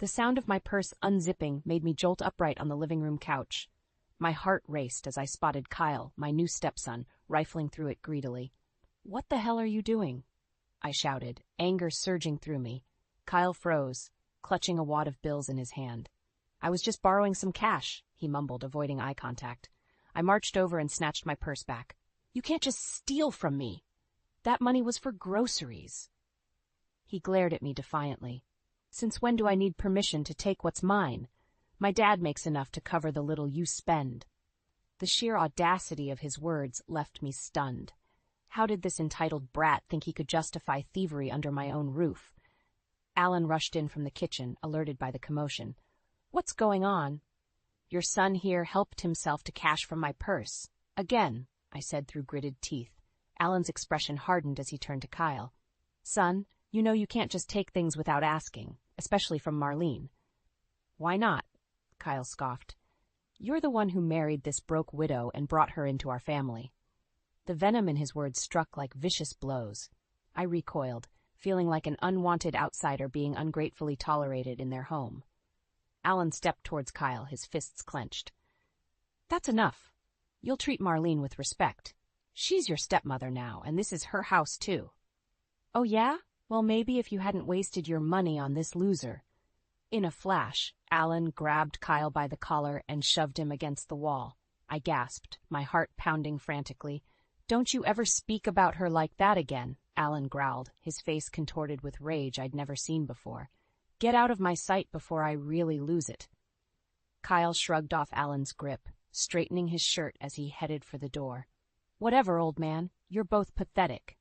The sound of my purse unzipping made me jolt upright on the living room couch. My heart raced as I spotted Kyle, my new stepson, rifling through it greedily. "What the hell are you doing?" I shouted, anger surging through me. Kyle froze, clutching a wad of bills in his hand. "I was just borrowing some cash," he mumbled, avoiding eye contact. I marched over and snatched my purse back. "You can't just steal from me. That money was for groceries." He glared at me defiantly. "Since when do I need permission to take what's mine? My dad makes enough to cover the little you spend." The sheer audacity of his words left me stunned. How did this entitled brat think he could justify thievery under my own roof? Alan rushed in from the kitchen, alerted by the commotion. "What's going on?" "Your son here helped himself to cash from my purse. Again," I said through gritted teeth. Alan's expression hardened as he turned to Kyle. "Son, you know you can't just take things without asking, especially from Marlene." "Why not?" Kyle scoffed. "You're the one who married this broke widow and brought her into our family." The venom in his words struck like vicious blows. I recoiled, feeling like an unwanted outsider being ungratefully tolerated in their home. Alan stepped towards Kyle, his fists clenched. "That's enough. You'll treat Marlene with respect. She's your stepmother now, and this is her house too." "Oh yeah? Well, maybe if you hadn't wasted your money on this loser." In a flash, Alan grabbed Kyle by the collar and shoved him against the wall. I gasped, my heart pounding frantically. "Don't you ever speak about her like that again," Alan growled, his face contorted with rage I'd never seen before. "Get out of my sight before I really lose it." Kyle shrugged off Alan's grip, straightening his shirt as he headed for the door. "Whatever, old man. You're both pathetic."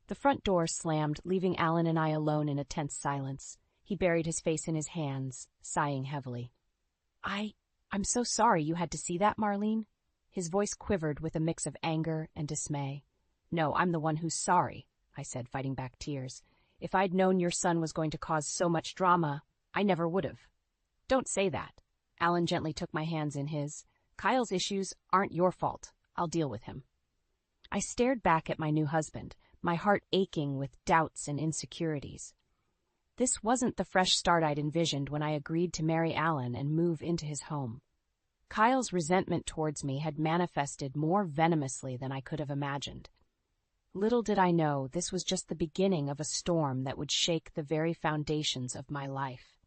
The front door slammed, leaving Alan and I alone in a tense silence. He buried his face in his hands, sighing heavily. I'm so sorry you had to see that, Marlene." His voice quivered with a mix of anger and dismay. "No, I'm the one who's sorry," I said, fighting back tears. "If I'd known your son was going to cause so much drama, I never would have." "Don't say that." Alan gently took my hands in his. "Kyle's issues aren't your fault. I'll deal with him." I stared back at my new husband, my heart aching with doubts and insecurities. This wasn't the fresh start I'd envisioned when I agreed to marry Alan and move into his home. Kyle's resentment towards me had manifested more venomously than I could have imagined. Little did I know this was just the beginning of a storm that would shake the very foundations of my life.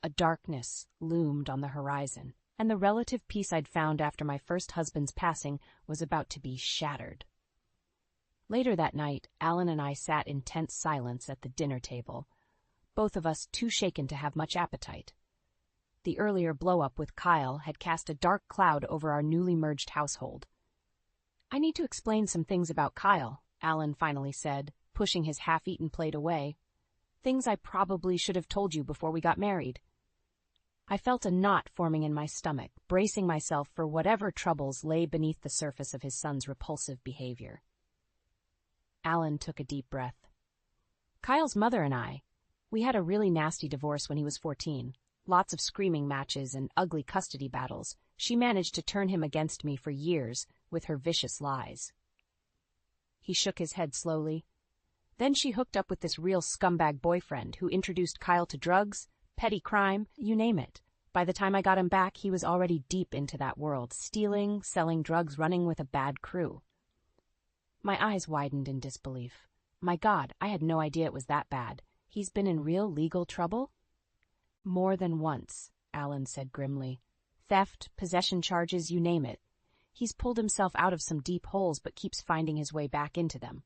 A darkness loomed on the horizon, and the relative peace I'd found after my first husband's passing was about to be shattered. Later that night, Alan and I sat in tense silence at the dinner table, both of us too shaken to have much appetite. The earlier blow-up with Kyle had cast a dark cloud over our newly merged household. "I need to explain some things about Kyle," Alan finally said, pushing his half-eaten plate away. "Things I probably should have told you before we got married." I felt a knot forming in my stomach, bracing myself for whatever troubles lay beneath the surface of his son's repulsive behavior. Alan took a deep breath. "Kyle's mother and we had a really nasty divorce when he was 14. Lots of screaming matches and ugly custody battles. She managed to turn him against me for years with her vicious lies." He shook his head slowly. "Then she hooked up with this real scumbag boyfriend who introduced Kyle to drugs, petty crime, you name it. By the time I got him back, he was already deep into that world, stealing, selling drugs, running with a bad crew." My eyes widened in disbelief. My God, I had no idea it was that bad. He's been in real legal trouble? "More than once," Alan said grimly. "Theft, possession charges, you name it. He's pulled himself out of some deep holes but keeps finding his way back into them."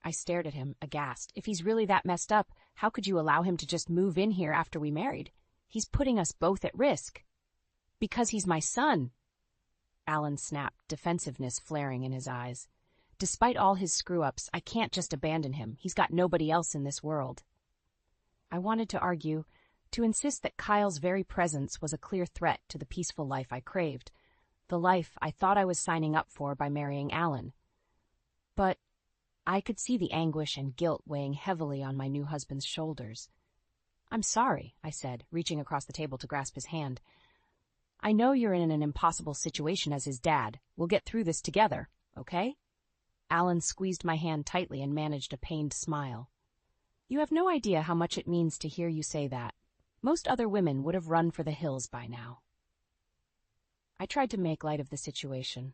I stared at him, aghast. If he's really that messed up, how could you allow him to just move in here after we married? He's putting us both at risk. "Because he's my son." Alan snapped, defensiveness flaring in his eyes. "Despite all his screw-ups, I can't just abandon him. He's got nobody else in this world." I wanted to argue, to insist that Kyle's very presence was a clear threat to the peaceful life I craved, the life I thought I was signing up for by marrying Alan. But I could see the anguish and guilt weighing heavily on my new husband's shoulders. "I'm sorry," I said, reaching across the table to grasp his hand. "I know you're in an impossible situation as his dad. We'll get through this together, okay?" Alan squeezed my hand tightly and managed a pained smile. "You have no idea how much it means to hear you say that." Most other women would have run for the hills by now. I tried to make light of the situation.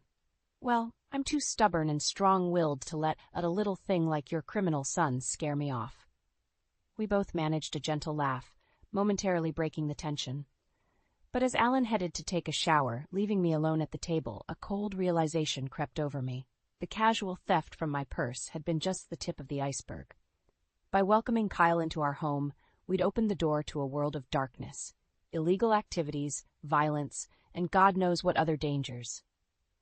Well, I'm too stubborn and strong-willed to let a little thing like your criminal son scare me off. We both managed a gentle laugh, momentarily breaking the tension. But as Alan headed to take a shower, leaving me alone at the table, a cold realization crept over me. The casual theft from my purse had been just the tip of the iceberg. By welcoming Kyle into our home, we'd opened the door to a world of darkness, illegal activities, violence, and God knows what other dangers.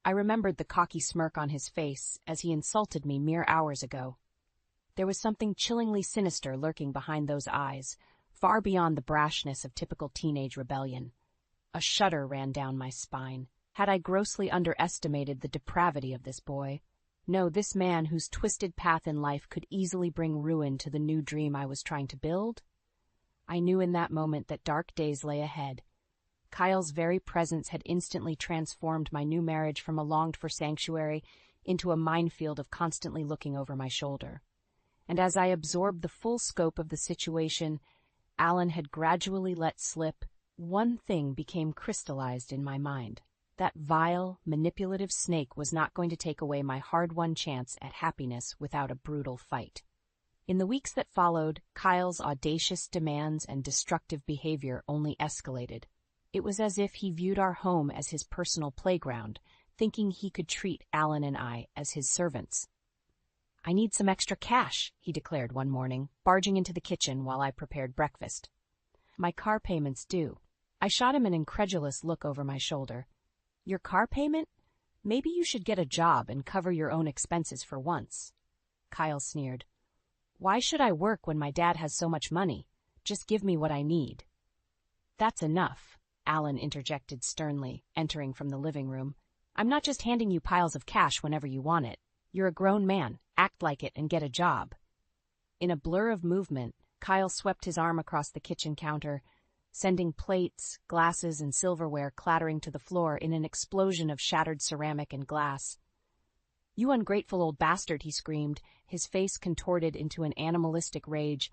I remembered the cocky smirk on his face as he insulted me mere hours ago. There was something chillingly sinister lurking behind those eyes, far beyond the brashness of typical teenage rebellion. A shudder ran down my spine. Had I grossly underestimated the depravity of this boy? No, this man whose twisted path in life could easily bring ruin to the new dream I was trying to build? I knew in that moment that dark days lay ahead. Kyle's very presence had instantly transformed my new marriage from a longed-for sanctuary into a minefield of constantly looking over my shoulder. And as I absorbed the full scope of the situation Alan had gradually let slip, one thing became crystallized in my mind. That vile, manipulative snake was not going to take away my hard-won chance at happiness without a brutal fight. In the weeks that followed, Kyle's audacious demands and destructive behavior only escalated. It was as if he viewed our home as his personal playground, thinking he could treat Alan and I as his servants. "I need some extra cash," he declared one morning, barging into the kitchen while I prepared breakfast. "My car payment's due." I shot him an incredulous look over my shoulder. "Your car payment? Maybe you should get a job and cover your own expenses for once." Kyle sneered. "Why should I work when my dad has so much money? Just give me what I need." "That's enough," Alan interjected sternly, entering from the living room. "I'm not just handing you piles of cash whenever you want it. You're a grown man. Act like it and get a job." In a blur of movement, Kyle swept his arm across the kitchen counter, sending plates, glasses, and silverware clattering to the floor in an explosion of shattered ceramic and glass. "You ungrateful old bastard," he screamed, his face contorted into an animalistic rage.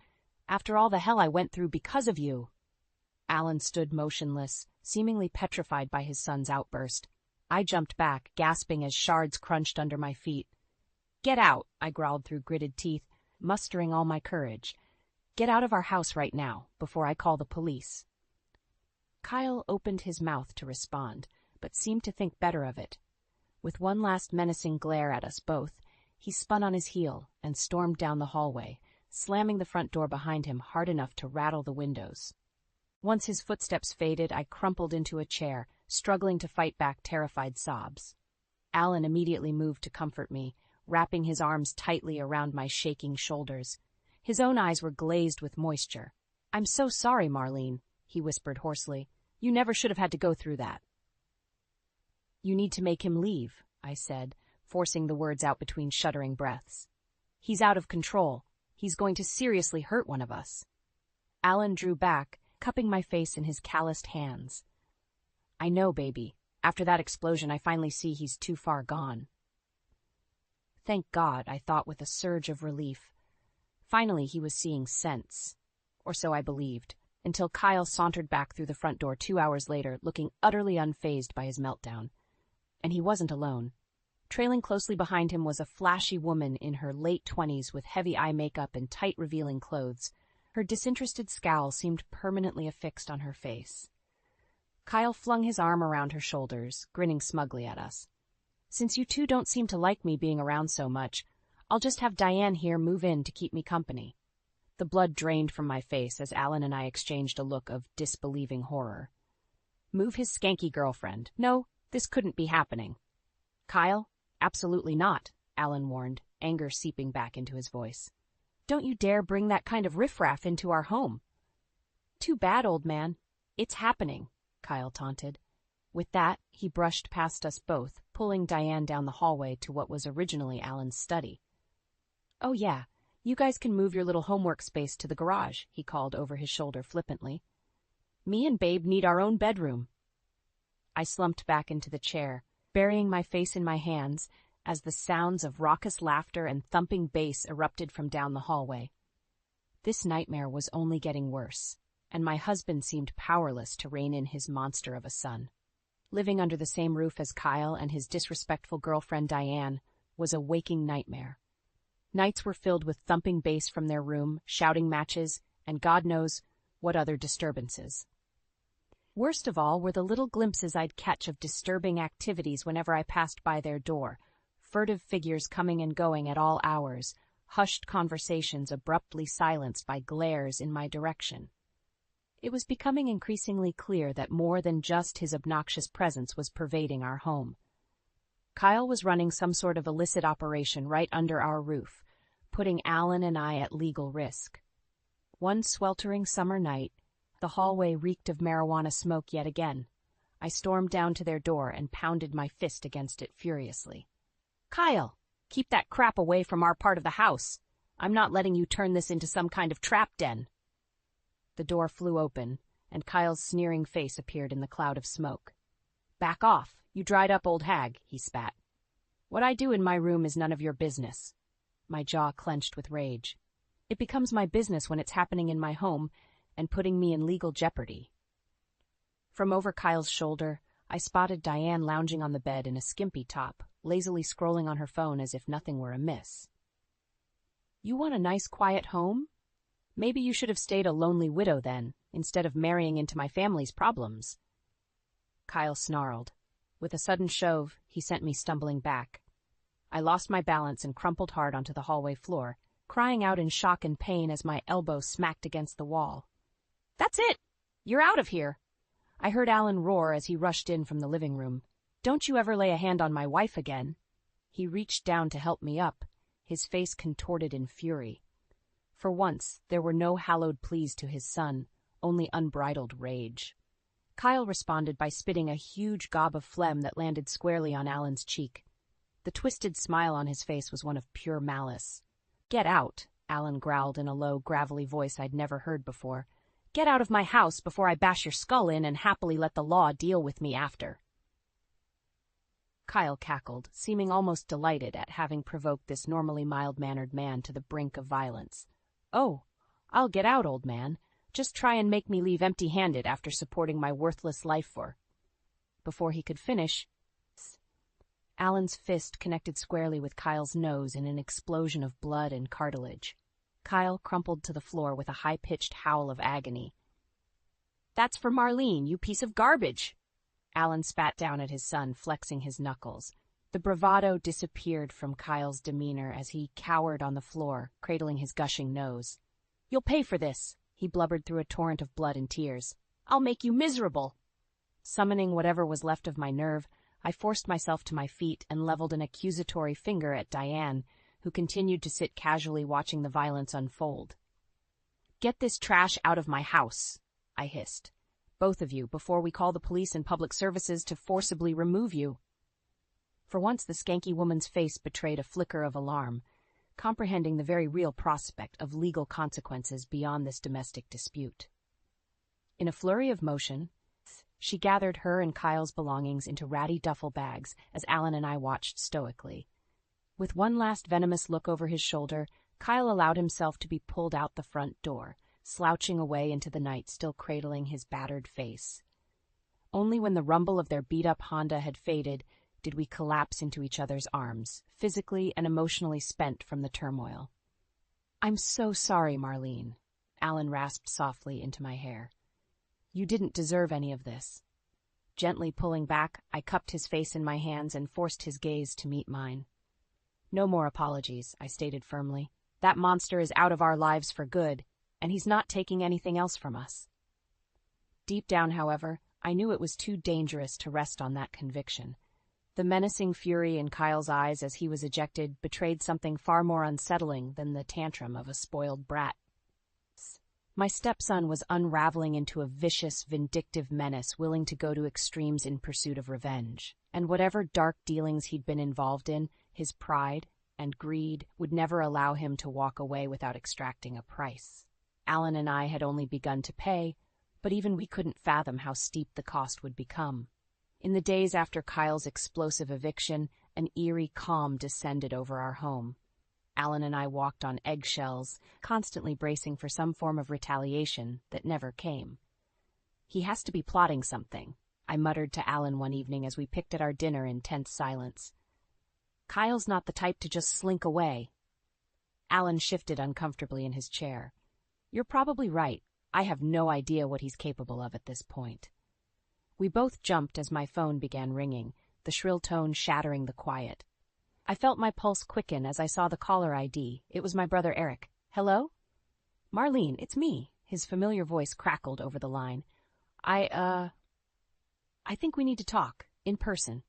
"After all the hell I went through because of you." Alan stood motionless, seemingly petrified by his son's outburst. I jumped back, gasping as shards crunched under my feet. "Get out," I growled through gritted teeth, mustering all my courage. "Get out of our house right now, before I call the police." Kyle opened his mouth to respond, but seemed to think better of it. With one last menacing glare at us both, he spun on his heel and stormed down the hallway, slamming the front door behind him hard enough to rattle the windows. Once his footsteps faded, I crumpled into a chair, struggling to fight back terrified sobs. Alan immediately moved to comfort me, wrapping his arms tightly around my shaking shoulders. His own eyes were glazed with moisture. "I'm so sorry, Marlene," he whispered hoarsely. "You never should have had to go through that." "You need to make him leave," I said, forcing the words out between shuddering breaths. "He's out of control. He's going to seriously hurt one of us." Alan drew back, cupping my face in his calloused hands. "I know, baby. After that explosion, I finally see he's too far gone." Thank God, I thought with a surge of relief. Finally, he was seeing sense. Or so I believed, until Kyle sauntered back through the front door 2 hours later, looking utterly unfazed by his meltdown. And he wasn't alone. Trailing closely behind him was a flashy woman in her late 20s with heavy eye makeup and tight, revealing clothes. Her disinterested scowl seemed permanently affixed on her face. Kyle flung his arm around her shoulders, grinning smugly at us. "Since you two don't seem to like me being around so much, I'll just have Diane here move in to keep me company." The blood drained from my face as Alan and I exchanged a look of disbelieving horror. Move his skanky girlfriend? No, this couldn't be happening. "Kyle, absolutely not," Alan warned, anger seeping back into his voice. "Don't you dare bring that kind of riffraff into our home." "Too bad, old man. It's happening," Kyle taunted. With that, he brushed past us both, pulling Diane down the hallway to what was originally Alan's study. "Oh yeah, you guys can move your little homework space to the garage," he called over his shoulder flippantly. "Me and Babe need our own bedroom." I slumped back into the chair, burying my face in my hands as the sounds of raucous laughter and thumping bass erupted from down the hallway. This nightmare was only getting worse, and my husband seemed powerless to rein in his monster of a son. Living under the same roof as Kyle and his disrespectful girlfriend Diane was a waking nightmare. Nights were filled with thumping bass from their room, shouting matches, and God knows what other disturbances. Worst of all were the little glimpses I'd catch of disturbing activities whenever I passed by their door, furtive figures coming and going at all hours, hushed conversations abruptly silenced by glares in my direction. It was becoming increasingly clear that more than just his obnoxious presence was pervading our home. Kyle was running some sort of illicit operation right under our roof, putting Alan and I at legal risk. One sweltering summer night, the hallway reeked of marijuana smoke yet again. I stormed down to their door and pounded my fist against it furiously. "Kyle, keep that crap away from our part of the house. I'm not letting you turn this into some kind of trap den." The door flew open, and Kyle's sneering face appeared in the cloud of smoke. "Back off, you dried-up old hag," he spat. "What I do in my room is none of your business." My jaw clenched with rage. It becomes my business when it's happening in my home and putting me in legal jeopardy. From over Kyle's shoulder, I spotted Diane lounging on the bed in a skimpy top, lazily scrolling on her phone as if nothing were amiss. "You want a nice, quiet home? Maybe you should have stayed a lonely widow then, instead of marrying into my family's problems." Kyle snarled. With a sudden shove, he sent me stumbling back. I lost my balance and crumpled hard onto the hallway floor, crying out in shock and pain as my elbow smacked against the wall. "That's it! You're out of here!" I heard Alan roar as he rushed in from the living room. "Don't you ever lay a hand on my wife again." He reached down to help me up, his face contorted in fury. For once, there were no hallowed pleas to his son, only unbridled rage. Kyle responded by spitting a huge gob of phlegm that landed squarely on Alan's cheek. The twisted smile on his face was one of pure malice. "Get out," Alan growled in a low, gravelly voice I'd never heard before. "Get out of my house before I bash your skull in and happily let the law deal with me after." Kyle cackled, seeming almost delighted at having provoked this normally mild-mannered man to the brink of violence. "Oh, I'll get out, old man. Just try and make me leave empty-handed after supporting my worthless life for—" Before he could finish, Alan's fist connected squarely with Kyle's nose in an explosion of blood and cartilage. Kyle crumpled to the floor with a high-pitched howl of agony. "That's for Marlene, you piece of garbage!" Alan spat down at his son, flexing his knuckles. The bravado disappeared from Kyle's demeanor as he cowered on the floor, cradling his gushing nose. "You'll pay for this," he blubbered through a torrent of blood and tears. "I'll make you miserable." Summoning whatever was left of my nerve, I forced myself to my feet and leveled an accusatory finger at Diane, who continued to sit casually watching the violence unfold. "Get this trash out of my house," I hissed. "Both of you, before we call the police and public services to forcibly remove you." For once the skanky woman's face betrayed a flicker of alarm, comprehending the very real prospect of legal consequences beyond this domestic dispute. In a flurry of motion, she gathered her and Kyle's belongings into ratty duffel bags as Alan and I watched stoically. With one last venomous look over his shoulder, Kyle allowed himself to be pulled out the front door, slouching away into the night, still cradling his battered face. Only when the rumble of their beat-up Honda had faded did we collapse into each other's arms, physically and emotionally spent from the turmoil. "I'm so sorry, Marlene," Alan rasped softly into my hair. "You didn't deserve any of this." Gently pulling back, I cupped his face in my hands and forced his gaze to meet mine. "No more apologies," I stated firmly. "That monster is out of our lives for good, and he's not taking anything else from us." Deep down, however, I knew it was too dangerous to rest on that conviction. The menacing fury in Kyle's eyes as he was ejected betrayed something far more unsettling than the tantrum of a spoiled brat. My stepson was unraveling into a vicious, vindictive menace willing to go to extremes in pursuit of revenge. And whatever dark dealings he'd been involved in, his pride and greed would never allow him to walk away without extracting a price. Alan and I had only begun to pay, but even we couldn't fathom how steep the cost would become. In the days after Kyle's explosive eviction, an eerie calm descended over our home. Alan and I walked on eggshells, constantly bracing for some form of retaliation that never came. "He has to be plotting something," I muttered to Alan one evening as we picked at our dinner in tense silence. "Kyle's not the type to just slink away." Alan shifted uncomfortably in his chair. "You're probably right. I have no idea what he's capable of at this point." We both jumped as my phone began ringing, the shrill tone shattering the quiet. I felt my pulse quicken as I saw the caller ID. It was my brother Eric. "Hello?" "Marlene, it's me." His familiar voice crackled over the line. I think we need to talk, in person."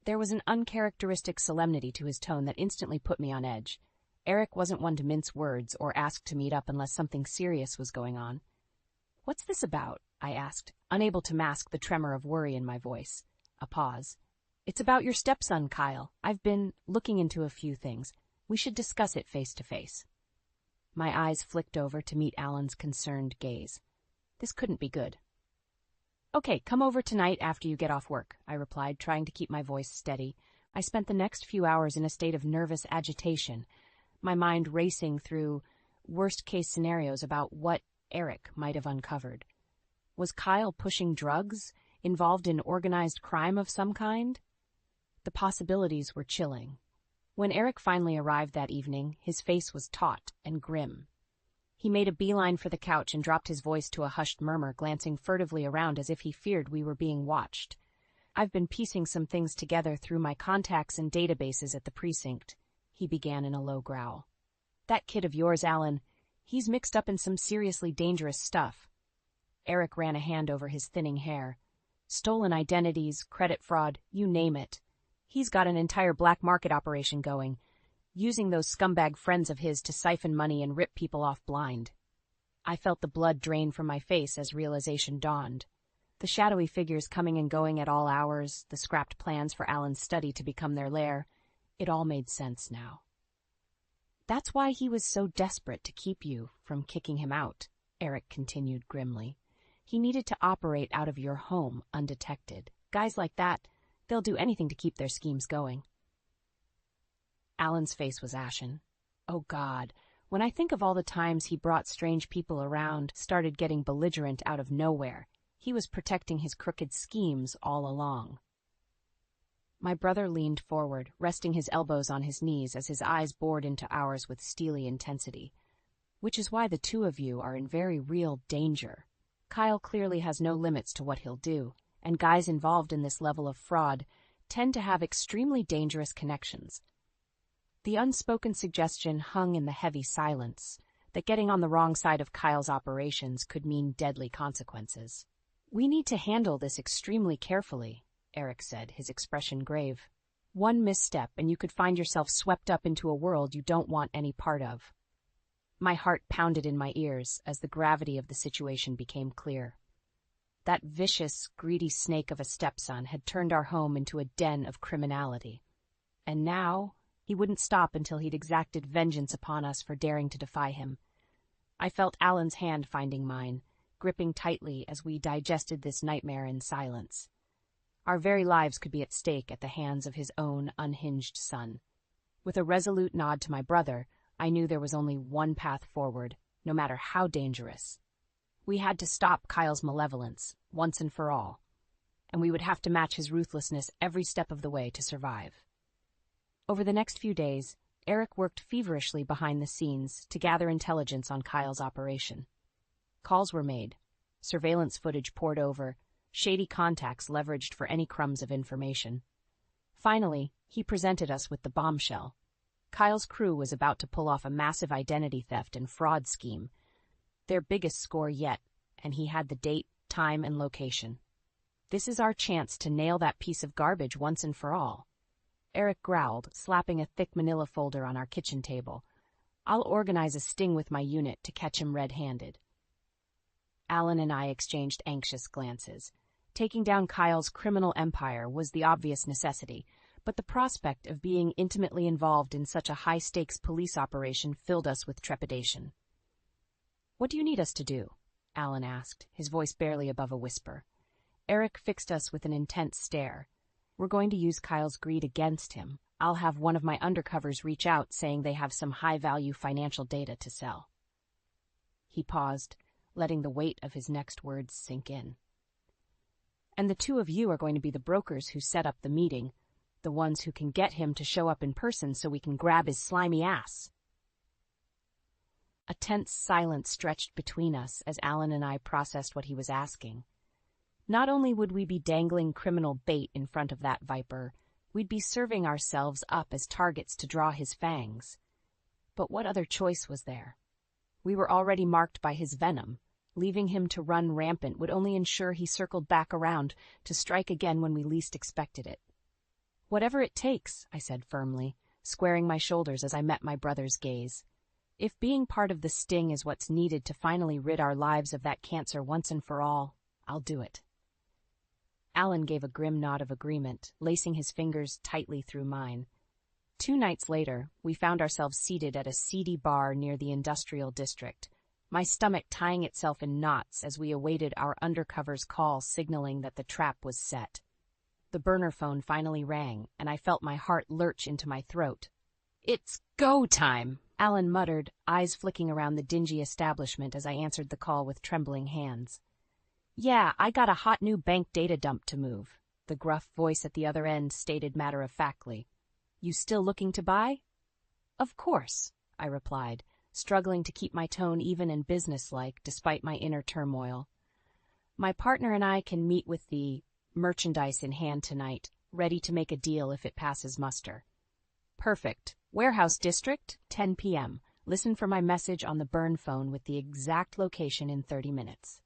There was an uncharacteristic solemnity to his tone that instantly put me on edge. Eric wasn't one to mince words or ask to meet up unless something serious was going on. "What's this about?" I asked, unable to mask the tremor of worry in my voice. A pause. "It's about your stepson, Kyle. I've been looking into a few things. We should discuss it face to face." My eyes flicked over to meet Alan's concerned gaze. This couldn't be good. "Okay, come over tonight after you get off work," I replied, trying to keep my voice steady. I spent the next few hours in a state of nervous agitation, my mind racing through worst-case scenarios about what Eric might have uncovered. Was Kyle pushing drugs, involved in organized crime of some kind? The possibilities were chilling. When Eric finally arrived that evening, his face was taut and grim. He made a beeline for the couch and dropped his voice to a hushed murmur, glancing furtively around as if he feared we were being watched. "I've been piecing some things together through my contacts and databases at the precinct," he began in a low growl. "That kid of yours, Alan, he's mixed up in some seriously dangerous stuff." Eric ran a hand over his thinning hair. "Stolen identities, credit fraud, you name it. He's got an entire black market operation going, using those scumbag friends of his to siphon money and rip people off blind." I felt the blood drain from my face as realization dawned. The shadowy figures coming and going at all hours, the scrapped plans for Alan's study to become their lair, it all made sense now. "That's why he was so desperate to keep you from kicking him out," Eric continued grimly. "He needed to operate out of your home undetected. Guys like that, they'll do anything to keep their schemes going." Alan's face was ashen. Oh God, when I think of all the times he brought strange people around, started getting belligerent out of nowhere, he was protecting his crooked schemes all along. My brother leaned forward, resting his elbows on his knees as his eyes bored into ours with steely intensity. "Which is why the two of you are in very real danger. Kyle clearly has no limits to what he'll do, and guys involved in this level of fraud tend to have extremely dangerous connections." The unspoken suggestion hung in the heavy silence that getting on the wrong side of Kyle's operations could mean deadly consequences. "We need to handle this extremely carefully," Eric said, his expression grave. "One misstep and you could find yourself swept up into a world you don't want any part of." My heart pounded in my ears as the gravity of the situation became clear. That vicious, greedy snake of a stepson had turned our home into a den of criminality. And now he wouldn't stop until he'd exacted vengeance upon us for daring to defy him. I felt Alan's hand finding mine, gripping tightly as we digested this nightmare in silence. Our very lives could be at stake at the hands of his own unhinged son. With a resolute nod to my brother, I knew there was only one path forward, no matter how dangerous. We had to stop Kyle's malevolence, once and for all, and we would have to match his ruthlessness every step of the way to survive. Over the next few days, Eric worked feverishly behind the scenes to gather intelligence on Kyle's operation. Calls were made, surveillance footage poured over, shady contacts leveraged for any crumbs of information. Finally, he presented us with the bombshell. Kyle's crew was about to pull off a massive identity theft and fraud scheme, their biggest score yet, and he had the date, time, and location. "This is our chance to nail that piece of garbage once and for all." Eric growled, slapping a thick manila folder on our kitchen table. "I'll organize a sting with my unit to catch him red-handed." Alan and I exchanged anxious glances. Taking down Kyle's criminal empire was the obvious necessity, but the prospect of being intimately involved in such a high-stakes police operation filled us with trepidation. "What do you need us to do?" Alan asked, his voice barely above a whisper. Eric fixed us with an intense stare. "We're going to use Kyle's greed against him, I'll have one of my undercovers reach out saying they have some high-value financial data to sell. He paused, letting the weight of his next words sink in. And the two of you are going to be the brokers who set up the meeting, the ones who can get him to show up in person so we can grab his slimy ass. A tense silence stretched between us as Alan and I processed what he was asking. Not only would we be dangling criminal bait in front of that viper, we'd be serving ourselves up as targets to draw his fangs. But what other choice was there? We were already marked by his venom. Leaving him to run rampant would only ensure he circled back around to strike again when we least expected it. Whatever it takes, I said firmly, squaring my shoulders as I met my brother's gaze. If being part of the sting is what's needed to finally rid our lives of that cancer once and for all, I'll do it. Alan gave a grim nod of agreement, lacing his fingers tightly through mine. 2 nights later, we found ourselves seated at a seedy bar near the industrial district, my stomach tying itself in knots as we awaited our undercover's call signaling that the trap was set. The burner phone finally rang, and I felt my heart lurch into my throat. "It's go time," Alan muttered, eyes flicking around the dingy establishment as I answered the call with trembling hands. "Yeah, I got a hot new bank data dump to move," the gruff voice at the other end stated matter-of-factly. "You still looking to buy?" "Of course," I replied, struggling to keep my tone even and businesslike despite my inner turmoil. "My partner and I can meet with the merchandise in hand tonight, ready to make a deal if it passes muster." "Perfect. Warehouse District, 10 p.m. Listen for my message on the burn phone with the exact location in 30 minutes.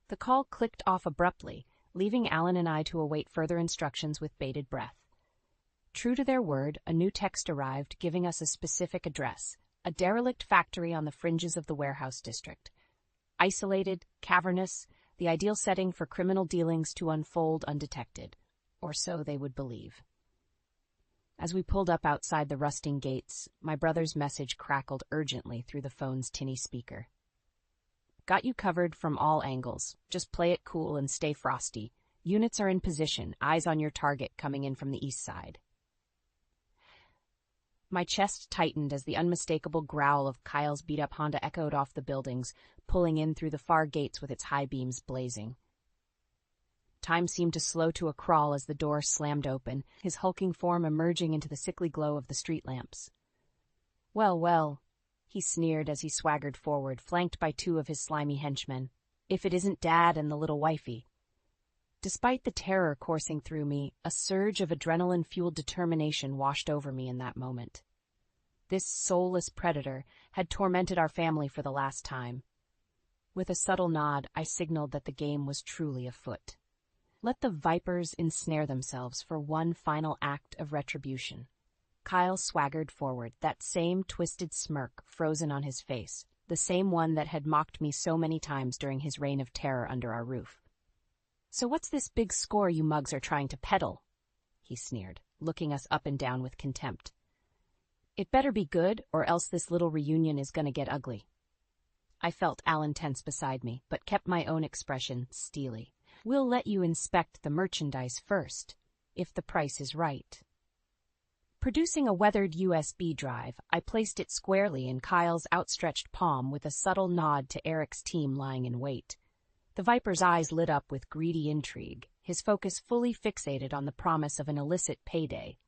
The call clicked off abruptly, leaving Alan and I to await further instructions with bated breath. True to their word, a new text arrived giving us a specific address, a derelict factory on the fringes of the warehouse district. Isolated, cavernous, the ideal setting for criminal dealings to unfold undetected, or so they would believe. As we pulled up outside the rusting gates, my brother's message crackled urgently through the phone's tinny speaker. "Got you covered from all angles. Just play it cool and stay frosty. Units are in position, eyes on your target coming in from the east side." My chest tightened as the unmistakable growl of Kyle's beat-up Honda echoed off the buildings, pulling in through the far gates with its high beams blazing. Time seemed to slow to a crawl as the door slammed open, his hulking form emerging into the sickly glow of the street lamps. "Well, well," he sneered as he swaggered forward, flanked by 2 of his slimy henchmen. "If it isn't Dad and the little wifey." Despite the terror coursing through me, a surge of adrenaline-fueled determination washed over me in that moment. This soulless predator had tormented our family for the last time. With a subtle nod, I signaled that the game was truly afoot. Let the vipers ensnare themselves for one final act of retribution. Kyle swaggered forward, that same twisted smirk frozen on his face, the same one that had mocked me so many times during his reign of terror under our roof. "So what's this big score you mugs are trying to peddle?" he sneered, looking us up and down with contempt. "It better be good, or else this little reunion is gonna get ugly." I felt Alan tense beside me, but kept my own expression steely. "We'll let you inspect the merchandise first, if the price is right." Producing a weathered USB drive, I placed it squarely in Kyle's outstretched palm with a subtle nod to Eric's team lying in wait. The Viper's eyes lit up with greedy intrigue, his focus fully fixated on the promise of an illicit payday.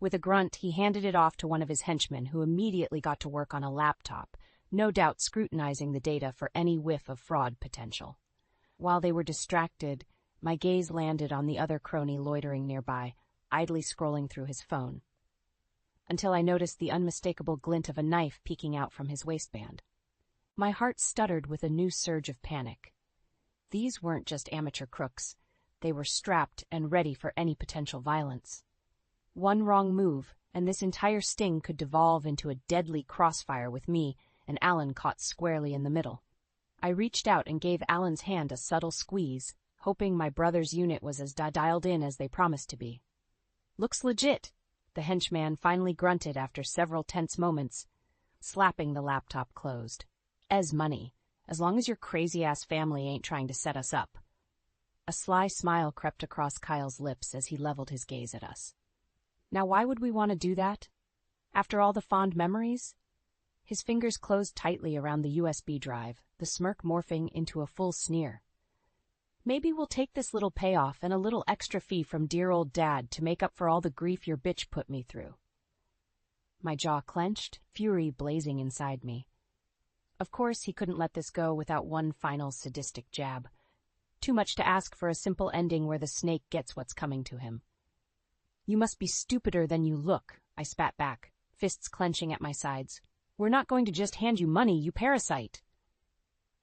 With a grunt, he handed it off to one of his henchmen, who immediately got to work on a laptop, no doubt scrutinizing the data for any whiff of fraud potential. While they were distracted, my gaze landed on the other crony loitering nearby, idly scrolling through his phone, until I noticed the unmistakable glint of a knife peeking out from his waistband. My heart stuttered with a new surge of panic. These weren't just amateur crooks. They were strapped and ready for any potential violence. One wrong move, and this entire sting could devolve into a deadly crossfire with me and Alan caught squarely in the middle. I reached out and gave Alan's hand a subtle squeeze, hoping my brother's unit was as dialed in as they promised to be. "Looks legit," the henchman finally grunted after several tense moments, slapping the laptop closed. "Ez money. As long as your crazy-ass family ain't trying to set us up." A sly smile crept across Kyle's lips as he leveled his gaze at us. Now why would we want to do that? After all the fond memories? His fingers closed tightly around the USB drive, the smirk morphing into a full sneer. Maybe we'll take this little payoff and a little extra fee from dear old Dad to make up for all the grief your bitch put me through. My jaw clenched, fury blazing inside me. Of course, he couldn't let this go without one final sadistic jab. Too much to ask for a simple ending where the snake gets what's coming to him. You must be stupider than you look, I spat back, fists clenching at my sides. We're not going to just hand you money, you parasite.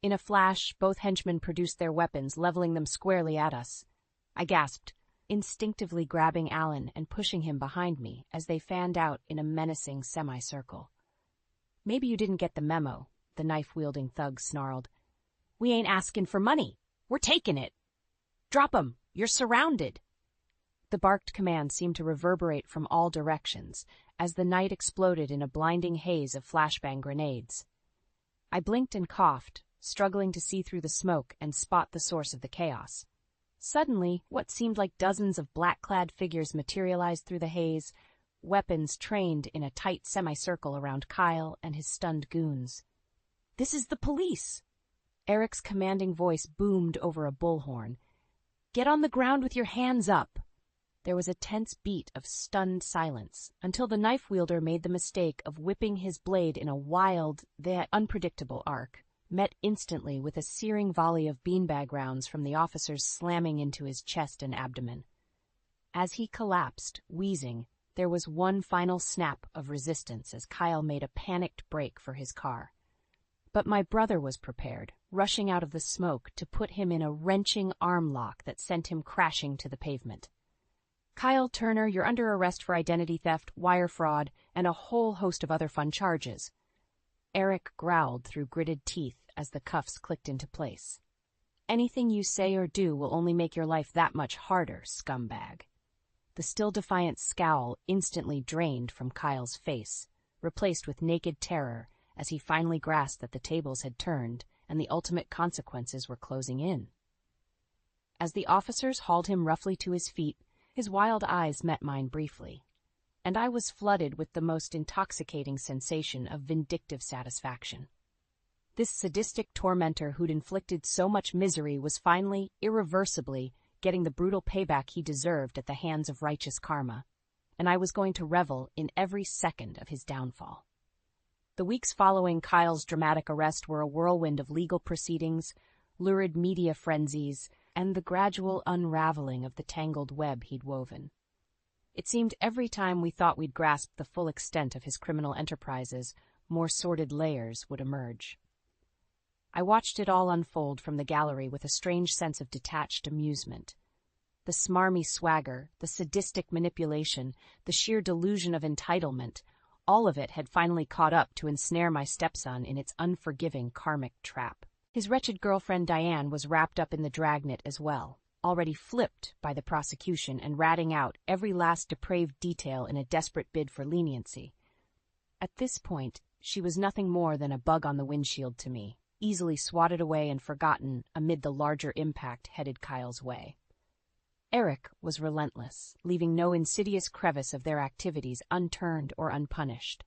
In a flash, both henchmen produced their weapons, leveling them squarely at us. I gasped, instinctively grabbing Alan and pushing him behind me as they fanned out in a menacing semicircle. Maybe you didn't get the memo, the knife-wielding thug snarled. We ain't asking for money. We're taking it. Drop 'em. You're surrounded. The barked command seemed to reverberate from all directions as the night exploded in a blinding haze of flashbang grenades. I blinked and coughed, struggling to see through the smoke and spot the source of the chaos. Suddenly, what seemed like dozens of black-clad figures materialized through the haze, weapons trained in a tight semicircle around Kyle and his stunned goons. This is the police! Eric's commanding voice boomed over a bullhorn. Get on the ground with your hands up! There was a tense beat of stunned silence until the knife wielder made the mistake of whipping his blade in a wild, yet unpredictable arc, met instantly with a searing volley of beanbag rounds from the officers slamming into his chest and abdomen. As he collapsed, wheezing, there was one final snap of resistance as Kyle made a panicked break for his car. But my brother was prepared, rushing out of the smoke to put him in a wrenching arm lock that sent him crashing to the pavement. Kyle Turner, you're under arrest for identity theft, wire fraud, and a whole host of other fun charges. Eric growled through gritted teeth as the cuffs clicked into place. Anything you say or do will only make your life that much harder, scumbag. The still defiant scowl instantly drained from Kyle's face, replaced with naked terror as he finally grasped that the tables had turned and the ultimate consequences were closing in. As the officers hauled him roughly to his feet, his wild eyes met mine briefly, and I was flooded with the most intoxicating sensation of vindictive satisfaction. This sadistic tormentor who'd inflicted so much misery was finally, irreversibly, getting the brutal payback he deserved at the hands of righteous karma, and I was going to revel in every second of his downfall. The weeks following Kyle's dramatic arrest were a whirlwind of legal proceedings, lurid media frenzies, and the gradual unraveling of the tangled web he'd woven. It seemed every time we thought we'd grasped the full extent of his criminal enterprises, more sordid layers would emerge. I watched it all unfold from the gallery with a strange sense of detached amusement. The smarmy swagger, the sadistic manipulation, the sheer delusion of entitlement, all of it had finally caught up to ensnare my stepson in its unforgiving karmic trap. His wretched girlfriend Diane was wrapped up in the dragnet as well, already flipped by the prosecution and ratting out every last depraved detail in a desperate bid for leniency. At this point, she was nothing more than a bug on the windshield to me, easily swatted away and forgotten amid the larger impact headed Kyle's way. Eric was relentless, leaving no insidious crevice of their activities unturned or unpunished.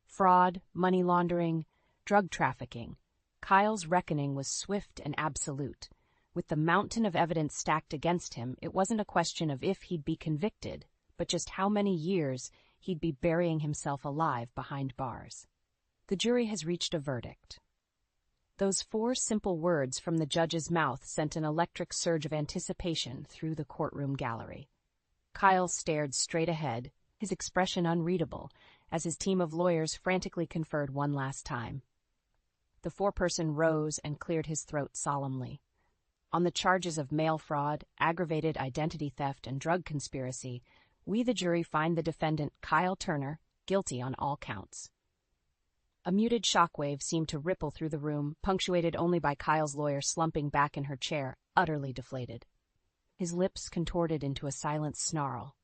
Fraud, money laundering, drug trafficking. Kyle's reckoning was swift and absolute. With the mountain of evidence stacked against him, it wasn't a question of if he'd be convicted, but just how many years he'd be burying himself alive behind bars. The jury has reached a verdict. Those 4 simple words from the judge's mouth sent an electric surge of anticipation through the courtroom gallery. Kyle stared straight ahead, his expression unreadable, as his team of lawyers frantically conferred one last time. The foreperson rose and cleared his throat solemnly. On the charges of mail fraud, aggravated identity theft, and drug conspiracy, we the jury find the defendant, Kyle Turner, guilty on all counts. A muted shockwave seemed to ripple through the room, punctuated only by Kyle's lawyer slumping back in her chair, utterly deflated. His lips contorted into a silent snarl,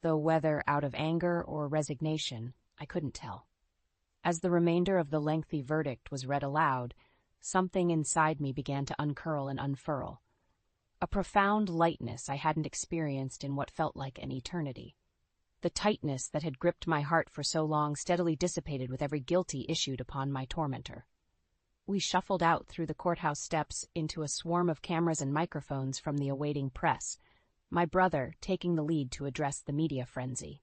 though whether out of anger or resignation, I couldn't tell. As the remainder of the lengthy verdict was read aloud, something inside me began to uncurl and unfurl. A profound lightness I hadn't experienced in what felt like an eternity. The tightness that had gripped my heart for so long steadily dissipated with every guilty issued upon my tormentor. We shuffled out through the courthouse steps into a swarm of cameras and microphones from the awaiting press, my brother taking the lead to address the media frenzy.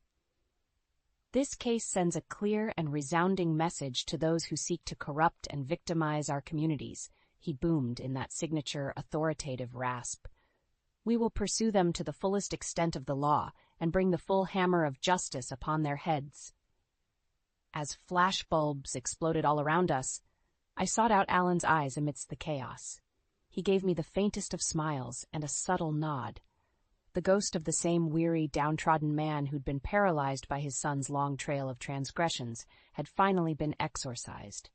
This case sends a clear and resounding message to those who seek to corrupt and victimize our communities, he boomed in that signature authoritative rasp. We will pursue them to the fullest extent of the law and bring the full hammer of justice upon their heads. As flashbulbs exploded all around us, I sought out Alan's eyes amidst the chaos. He gave me the faintest of smiles and a subtle nod. The ghost of the same weary, downtrodden man who'd been paralyzed by his son's long trail of transgressions had finally been exorcised.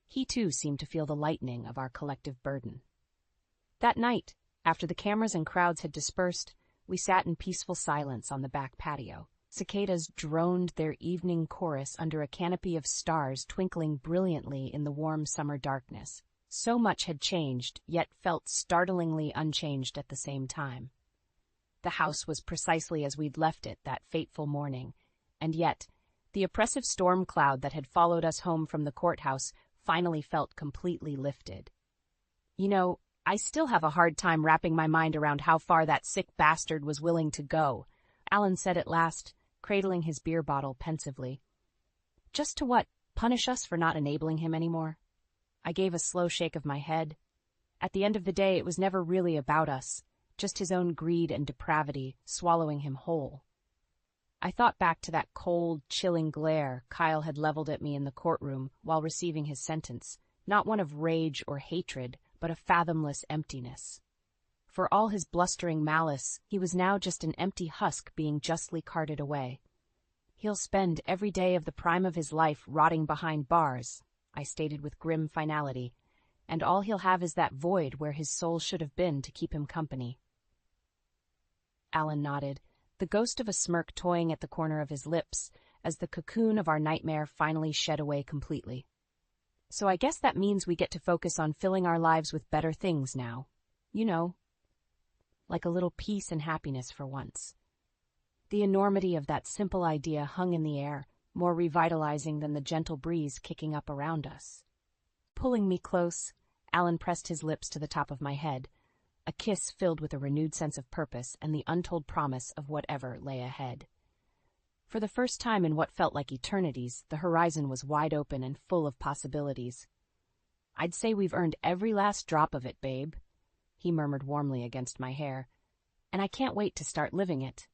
He too seemed to feel the lightening of our collective burden. That night, after the cameras and crowds had dispersed, we sat in peaceful silence on the back patio. Cicadas droned their evening chorus under a canopy of stars twinkling brilliantly in the warm summer darkness. So much had changed, yet felt startlingly unchanged at the same time. The house was precisely as we'd left it that fateful morning, and yet the oppressive storm cloud that had followed us home from the courthouse finally felt completely lifted. You know, I still have a hard time wrapping my mind around how far that sick bastard was willing to go, Alan said at last, cradling his beer bottle pensively. Just to what? Punish us for not enabling him anymore? I gave a slow shake of my head. At the end of the day, it was never really about us, just his own greed and depravity swallowing him whole. I thought back to that cold, chilling glare Kyle had leveled at me in the courtroom while receiving his sentence, not one of rage or hatred, but a fathomless emptiness. For all his blustering malice, he was now just an empty husk being justly carted away. He'll spend every day of the prime of his life rotting behind bars, I stated with grim finality, and all he'll have is that void where his soul should have been to keep him company. Alan nodded, the ghost of a smirk toying at the corner of his lips as the cocoon of our nightmare finally shed away completely. So I guess that means we get to focus on filling our lives with better things now. You know, like a little peace and happiness for once. The enormity of that simple idea hung in the air, more revitalizing than the gentle breeze kicking up around us. Pulling me close, Alan pressed his lips to the top of my head, a kiss filled with a renewed sense of purpose and the untold promise of whatever lay ahead. For the first time in what felt like eternities, the horizon was wide open and full of possibilities. I'd say we've earned every last drop of it, babe, he murmured warmly against my hair, and I can't wait to start living it.